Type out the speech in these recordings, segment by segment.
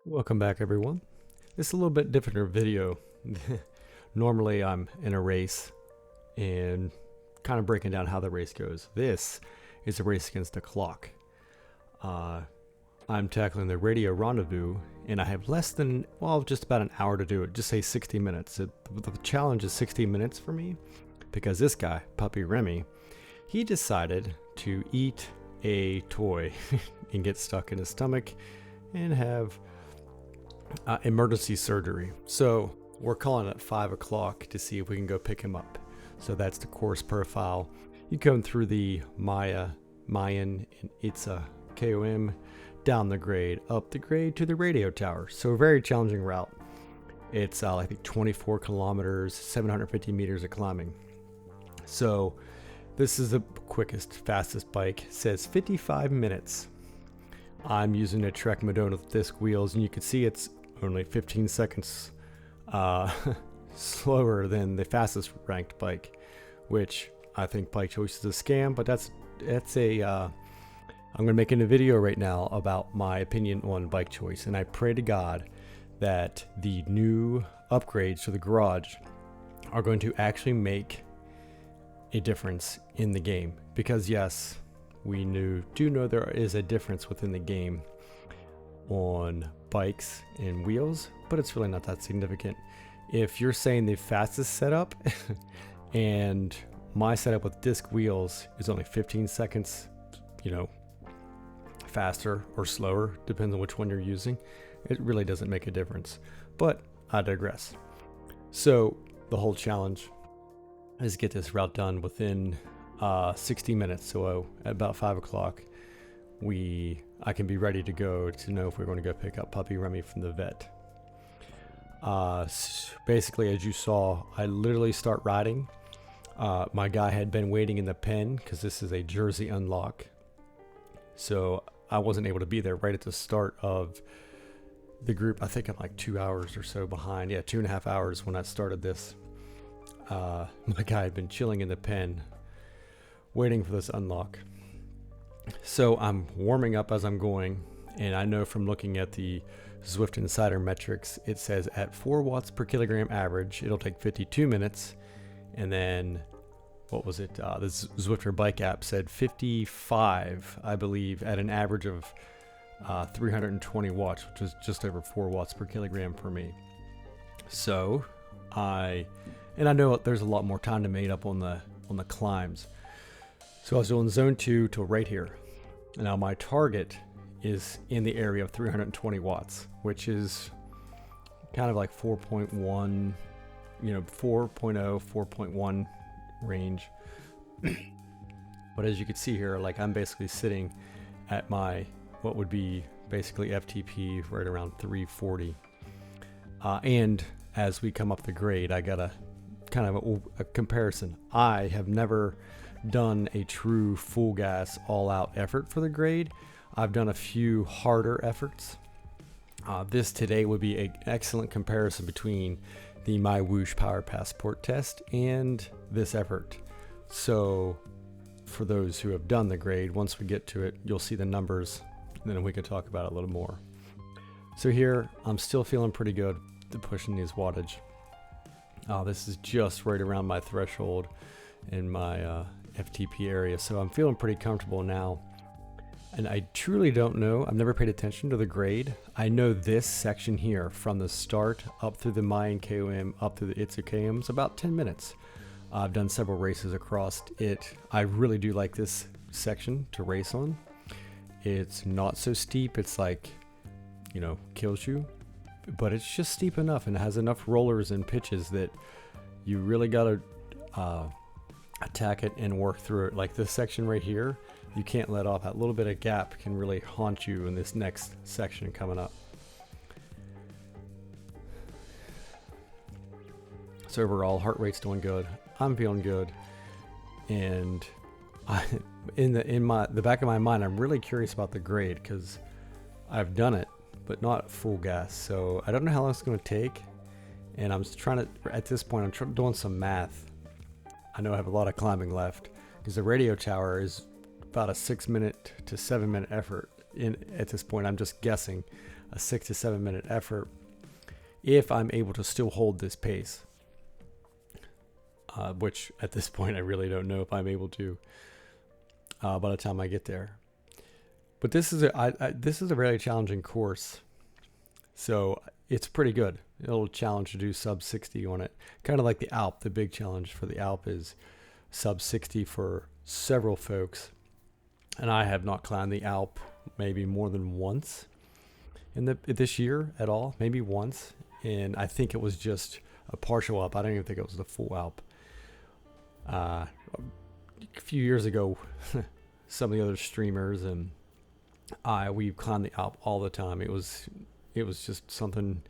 Welcome back, everyone. This is a little bit different video. Normally, I'm in a race and kind of breaking down how the race goes. This is a race against the clock. I'm tackling the Radio Rendezvous, and I have less than, just about an hour to do it. Just say 60 minutes. The challenge is 60 minutes for me because this guy, Puppy Remy, he decided to eat a toy and get stuck in his stomach and have emergency surgery. So we're calling it 5 o'clock to see if we can go pick him up. So that's the course profile. You come through the Mayan and it's a KOM, down the grade, up the grade to the radio tower. So a very challenging route. It's I think 24 kilometers, 750 meters of climbing. So this is the quickest, fastest bike. It says 55 minutes. I'm using a Trek Madonna disc wheels, and you can see it's only 15 seconds slower than the fastest ranked bike, which I think Bike Choice is a scam, but that's I'm going to make a video right now about my opinion on Bike Choice, and I pray to God that the new upgrades to the garage are going to actually make a difference in the game, because yes, we do know there is a difference within the game on bikes and wheels, but it's really not that significant. If you're saying the fastest setup and my setup with disc wheels is only 15 seconds, faster or slower, depends on which one you're using, it really doesn't make a difference. But I digress. So the whole challenge is get this route done within 60 minutes. So at about 5 o'clock, I can be ready to go to know if we're going to go pick up Puppy Remy from the vet. Basically, as you saw, I literally start riding. My guy had been waiting in the pen because this is a Jersey unlock. So I wasn't able to be there right at the start of the group. I think I'm like 2 hours or so behind. Yeah, 2.5 hours when I started this. My guy had been chilling in the pen waiting for this unlock. So I'm warming up as I'm going, and I know from looking at the Zwift Insider metrics, it says at 4 watts per kilogram average, it'll take 52 minutes. And then, what was it? The Zwifter bike app said 55, I believe, at an average of 320 watts, which is just over 4 watts per kilogram for me. So I know there's a lot more time to make up on the climbs. So I was doing zone 2 till right here. Now my target is in the area of 320 watts, which is kind of like 4.1, 4.0, 4.1 range. But as you can see here, like I'm basically sitting at my, what would be basically FTP right around 340. And as we come up the grade, I got a kind of a comparison. I have never done a true full gas all out effort for the grade. I've done a few harder efforts. This today would be an excellent comparison between the My Whoosh Power Passport test and this effort. So for those who have done the grade, once we get to it, you'll see the numbers, and then we can talk about it a little more. So here, I'm still feeling pretty good to pushing these wattage. This is just right around my threshold in my FTP area, so I'm feeling pretty comfortable now. And I truly don't know, I've never paid attention to the grade. I know this section here from the start up through the Mayan KOM up through the Itzu KM is about 10 minutes. I've done several races across it. I really do like this section to race on. It's not so steep, it's like, kills you, but it's just steep enough and it has enough rollers and pitches that you really gotta attack it and work through it. Like this section right here, you can't let off. That little bit of gap can really haunt you in this next section coming up. So overall, heart rate's doing good. I'm feeling good, and in the back of my mind, I'm really curious about the grade because I've done it, but not full gas. So I don't know how long it's going to take, and I'm trying to. At this point, I'm doing some math. I know I have a lot of climbing left because the radio tower is about a 6 minute to 7 minute effort. At this point, I'm just guessing. a 6 to 7 minute effort if I'm able to still hold this pace. Which at this point I really don't know if I'm able to by the time I get there. But this is a very challenging course, so it's pretty good. A little challenge to do sub 60 on it, kind of like the Alp. The big challenge for the Alp is sub 60 for several folks, and I have not climbed the Alp maybe more than once in this year at all, maybe once, and I think it was just a partial Alp. I don't even think it was the full Alp. A few years ago, some of the other streamers and we climbed the Alp all the time. It was just something.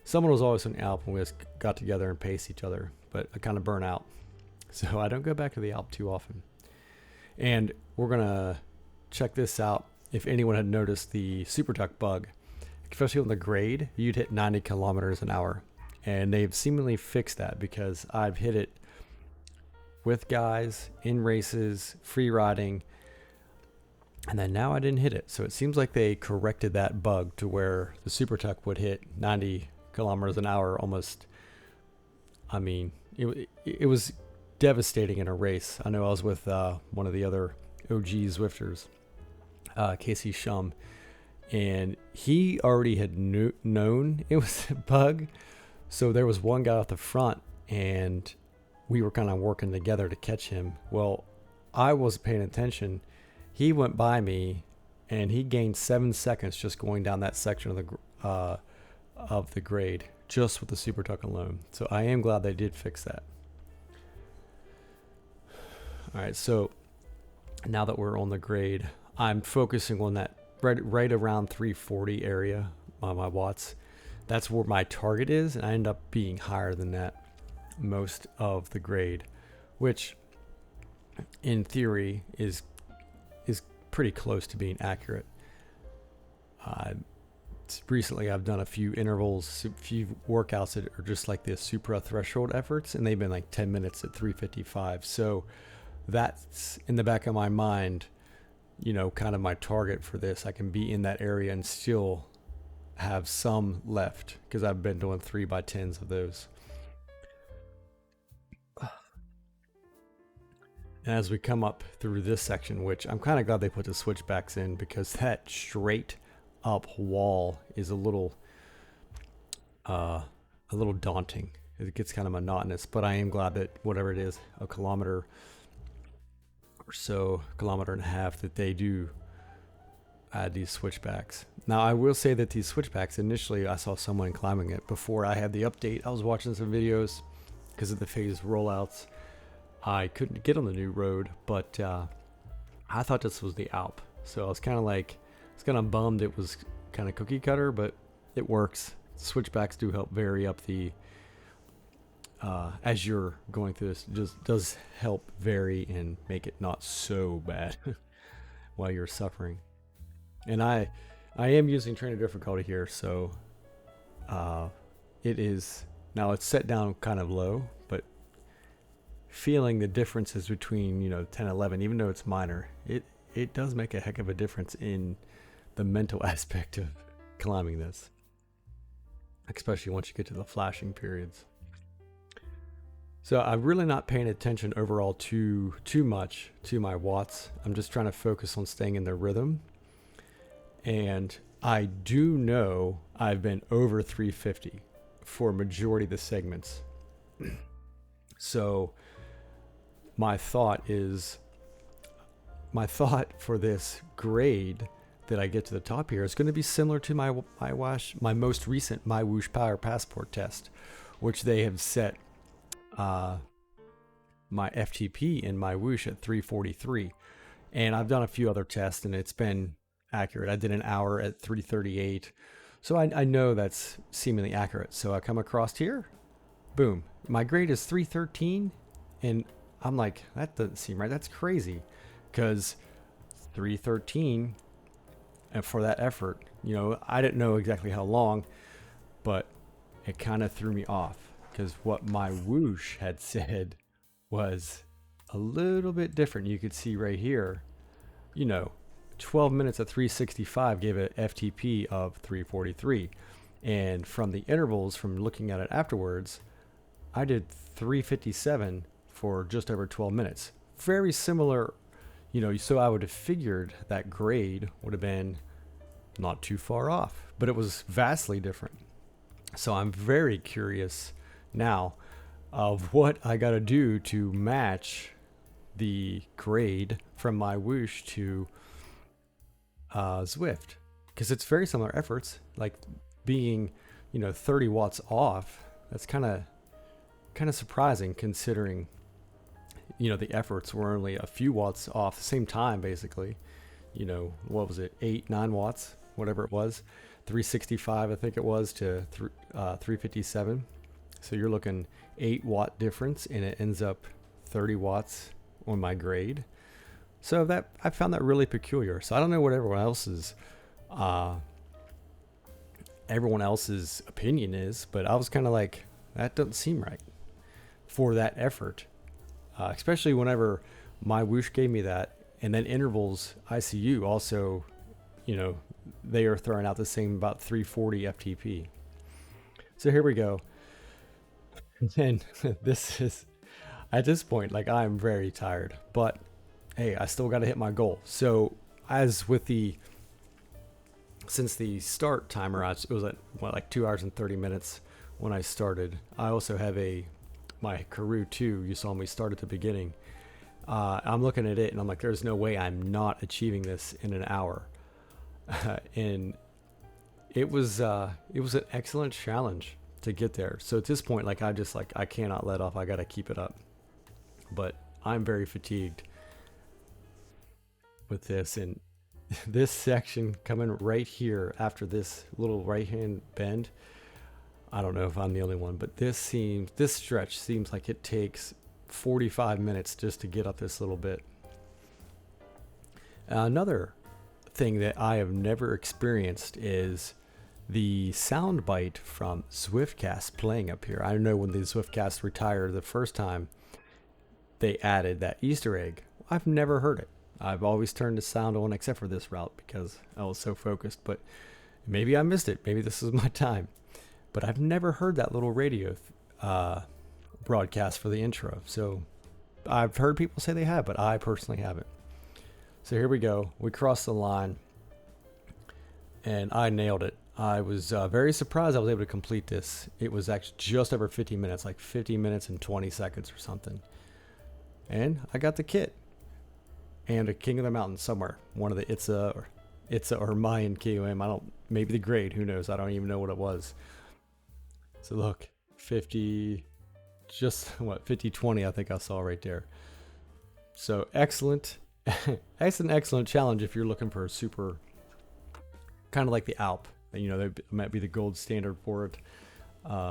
Someone was always on the Alp, and we just got together and paced each other. But I kind of burn out, so I don't go back to the Alp too often. And we're gonna check this out. If anyone had noticed the Super Tuck bug, especially on the grade, you'd hit 90 kilometers an hour, and they've seemingly fixed that because I've hit it with guys in races, free riding. And then now I didn't hit it. So it seems like they corrected that bug to where the Super Tuck would hit 90 kilometers an hour almost. I mean, it was devastating in a race. I know I was with one of the other OG Zwifters, Casey Shum, and he already had known it was a bug. So there was one guy at the front, and we were kind of working together to catch him. Well, I wasn't paying attention. He went by me, and he gained 7 seconds just going down that section of the grade, just with the Super Tuck alone. So I am glad they did fix that. All right, so now that we're on the grade, I'm focusing on that right around 340 area on my watts. That's where my target is, and I end up being higher than that most of the grade, which in theory is pretty close to being accurate. Recently I've done a few intervals, a few workouts that are just like the supra threshold efforts, and they've been like 10 minutes at 355. So that's in the back of my mind, kind of my target for this. I can be in that area and still have some left because I've been doing 3x10s of those. And as we come up through this section, which I'm kind of glad they put the switchbacks in, because that straight up wall is a little daunting. It gets kind of monotonous, but I am glad that whatever it is, a kilometer or so, kilometer and a half, that they do add these switchbacks. Now, I will say that these switchbacks, initially I saw someone climbing it before I had the update. I was watching some videos because of the phase rollouts. I couldn't get on the new road, but I thought this was the Alp. So I was kind of bummed it was kind of cookie cutter, but it works. Switchbacks do help vary up the, as you're going through this, just does help vary and make it not so bad while you're suffering. And I am using trainer difficulty here, so it is, now it's set down kind of low, but feeling the differences between 10 and 11, even though it's minor, it does make a heck of a difference in the mental aspect of climbing this, especially once you get to the flashing periods. So I'm really not paying attention overall too much to my watts. I'm just trying to focus on staying in the rhythm, and I do know I've been over 350 for a majority of the segments. So my thought for this grade that I get to the top here is going to be similar to my most recent My Whoosh Power Passport test, which they have set my FTP in My Whoosh at 343. And I've done a few other tests, and it's been accurate. I did an hour at 338. So I know that's seemingly accurate. So I come across here, boom, my grade is 313, and I'm like, that doesn't seem right. That's crazy, because 313, and for that effort, I didn't know exactly how long, but it kind of threw me off, because what my Whoosh had said was a little bit different. You could see right here, 12 minutes at 365 gave a FTP of 343. And from the intervals, from looking at it afterwards, I did 357 for just over 12 minutes. Very similar, so I would have figured that grade would have been not too far off, but it was vastly different. So I'm very curious now of what I got to do to match the grade from my whoosh to Zwift, because it's very similar efforts, like being 30 watts off. That's kind of surprising, considering the efforts were only a few watts off the same time, basically. What was it, 8-9 watts, whatever it was, 365 I think it was to 357. So you're looking 8-watt difference, and it ends up 30 watts on my grade. So that I found that really peculiar. So I don't know what everyone else's opinion is, but I was kind of like, that doesn't seem right for that effort, especially whenever my whoosh gave me that, and then intervals ICU also, they are throwing out the same, about 340 FTP. So here we go. And this is, at this point, like, I'm very tired, but hey, I still got to hit my goal. So since the start timer, it was at like 2 hours and 30 minutes when I started. I also have my Karoo 2. You saw me start at the beginning. I'm looking at it and I'm like, there's no way I'm not achieving this in an hour. And it was an excellent challenge to get there. So at this point, like, I cannot let off. I got to keep it up. But I'm very fatigued with this, and this section coming right here after this little right-hand bend, I don't know if I'm the only one, but this stretch seems like it takes 45 minutes just to get up this little bit. Another thing that I have never experienced is the sound bite from Zwiftcast playing up here. I know when the Zwiftcast retired the first time, they added that Easter egg. I've never heard it. I've always turned the sound on except for this route because I was so focused, but maybe I missed it. Maybe this is my time. But I've never heard that little radio broadcast for the intro. So I've heard people say they have, but I personally haven't. So here we go. We crossed the line and I nailed it. I was very surprised I was able to complete this. It was actually just over 50 minutes, like 50 minutes and 20 seconds or something. And I got the kit. And a King of the Mountain somewhere. One of the Itza or Mayan KOM. Maybe the grade, who knows? I don't even know what it was. So look, 50, 50-20 I think I saw right there. So excellent, excellent challenge if you're looking for a super, kind of like the Alp. They might be the gold standard for it,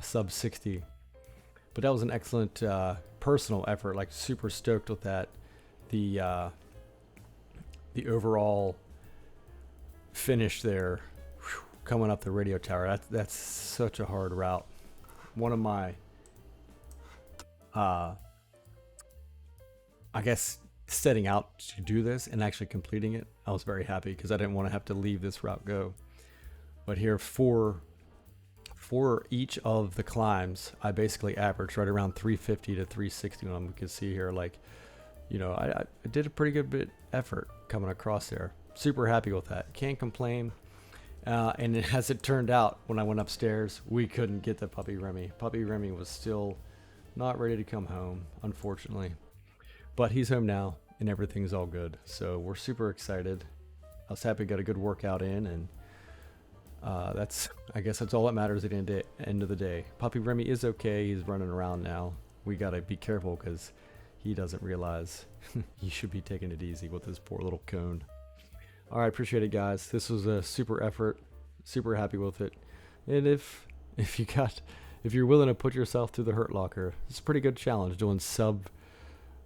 sub 60. But that was an excellent personal effort, like super stoked with that. The overall finish there, coming up the radio tower, that's such a hard route. One of my, I guess, setting out to do this and actually completing it, I was very happy because I didn't want to have to leave this route go. But here, for each of the climbs, I basically averaged right around 350 to 360. You can see here, like, I did a pretty good bit effort coming across there. Super happy with that. Can't complain. And as it turned out, when I went upstairs, we couldn't get the puppy Remy. Puppy Remy was still not ready to come home, unfortunately. But he's home now, and everything's all good. So we're super excited. I was happy I got a good workout in, and I guess that's all that matters at the end of the day. Puppy Remy is okay. He's running around now. We got to be careful because he doesn't realize he should be taking it easy with his poor little cone. All right, appreciate it, guys. This was a super effort. Super happy with it. And if you're willing to put yourself through the hurt locker, it's a pretty good challenge doing sub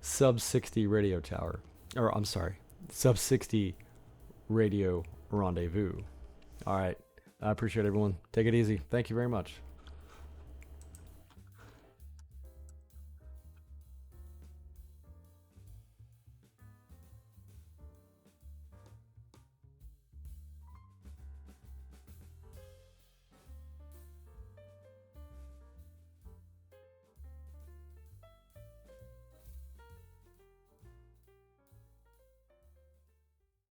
60 radio tower, or I'm sorry, sub 60 radio rendezvous. All right, I appreciate everyone. Take it easy. Thank you very much.